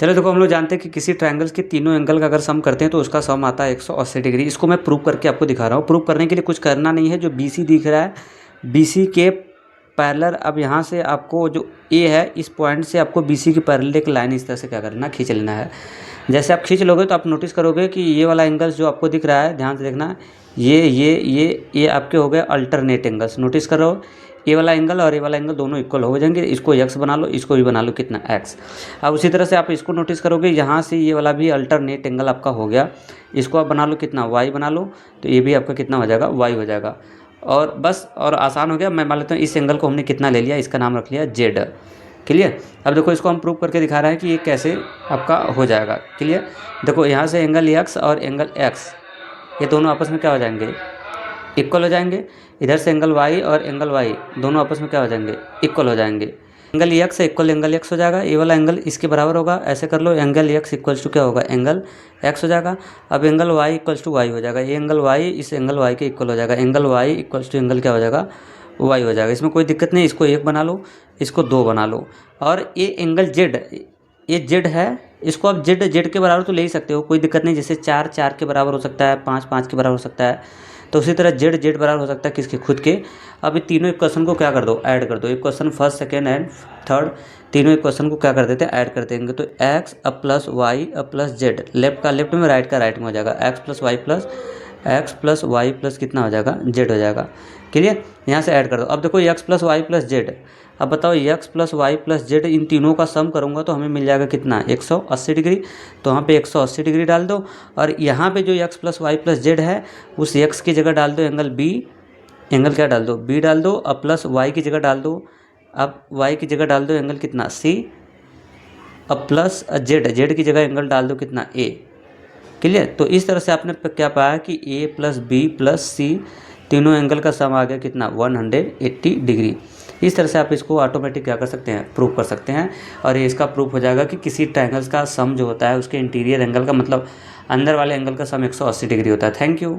चलो देखो, हम लोग जानते हैं कि किसी ट्रायंगल्स के तीनों एंगल का अगर सम करते हैं तो उसका सम आता है 180 डिग्री। इसको मैं प्रूव करके आपको दिखा रहा हूँ। प्रूव करने के लिए कुछ करना नहीं है। जो BC दिख रहा है, BC के पैरेलल, अब यहाँ से आपको जो A है, इस पॉइंट से आपको BC की पैरेलल एक लाइन इस तरह से क्या करना, खींच लेना है। जैसे आप खींच लोगे तो आप नोटिस करोगे कि ये वाला एंगल्स जो आपको दिख रहा है, ध्यान से देखना, ये आपके हो गए अल्टरनेट एंगल्स। नोटिस करो, ये वाला एंगल और ये वाला एंगल दोनों इक्वल हो जाएंगे। इसको x बना लो, इसको भी बना लो कितना, x। अब उसी तरह से आप इसको नोटिस करोगे, यहाँ से ये वाला भी अल्टरनेट एंगल आपका हो गया। इसको आप बना लो कितना, y बना लो, तो ये भी आपका कितना हो जाएगा, y हो जाएगा। और बस, और आसान हो गया। मैं मान लेता हूँ इस एंगल को हमने कितना ले लिया, इसका नाम रख लिया z। क्लियर। अब देखो, इसको हम प्रूव करके दिखा रहे हैं कि ये कैसे आपका हो जाएगा। क्लियर। देखो, यहाँ से एंगल x और एंगल x, ये दोनों आपस में क्या हो जाएंगे, इक्वल हो जाएंगे। इधर से एंगल y और एंगल y दोनों आपस में क्या हो जाएंगे, इक्वल हो जाएंगे। Angle x equal angle x हो जाएगा। ये वाला एंगल इसके बराबर होगा, ऐसे कर लो। एंगल x इक्वल्स टू क्या होगा, एंगल x हो जाएगा। अब angle y equals to y हो जाएगा। ये एंगल y इस एंगल y के इक्वल हो जाएगा। Angle y equals to angle क्या हो जाएगा, y हो जाएगा। इसमें कोई दिक्कत नहीं। इसको 1 बना लो, इसको 2 बना लो। और ये एंगल z, ये z है, इसको आप z के बराबर तो ले ही सकते हो, कोई दिक्कत नहीं। जैसे 4 4 के बराबर हो सकता है, 5 5 के बराबर हो सकता है, तो उसी तरह z बराबर हो सकता है किसके, खुद के। अब ये तीनों इक्वेशन को क्या कर दो, ऐड कर दो। Equation first, second and third, तीनों इक्वेशन को क्या कर देते हैं, ऐड कर देंगे। तो x अब प्लस वाई अब प्लस z, लेफ्ट का लेफ्ट में, राइट का राइट में हो जाएगा। x प्लस वाई प्लस कितना हो जाएगा, z हो जाएगा। क्लियर। यहाँ से ऐड कर दो। अब देखो, x plus Y plus z, अब बताओ x plus Y plus z, इन तीनों का सम करूँगा तो हमें मिल जाएगा कितना, 180 डिग्री। तो यहाँ पे 180 डिग्री डाल दो। और यहाँ पे जो x plus Y plus z है, उस x की जगह डाल दो एंगल b, एंगल क्या डाल दो, b डाल दो। अब प्लस y की जगह डाल दो, अब y की जगह डाल दो एंगल कितना, c। अब प्लस z की जगह एंगल डाल दो कितना, a। क्लियर। तो इस तरह से आपने क्या पाया कि a plus b plus c, तीनों एंगल का सम आ गया कितना, 180 डिग्री। इस तरह से आप इसको ऑटोमेटिक क्या कर सकते हैं, प्रूव कर सकते हैं। और ये इसका प्रूफ हो जाएगा कि किसी ट्रायंगल्स का सम जो होता है, उसके इंटीरियर एंगल का मतलब अंदर वाले एंगल का सम 180 डिग्री होता है। Thank you.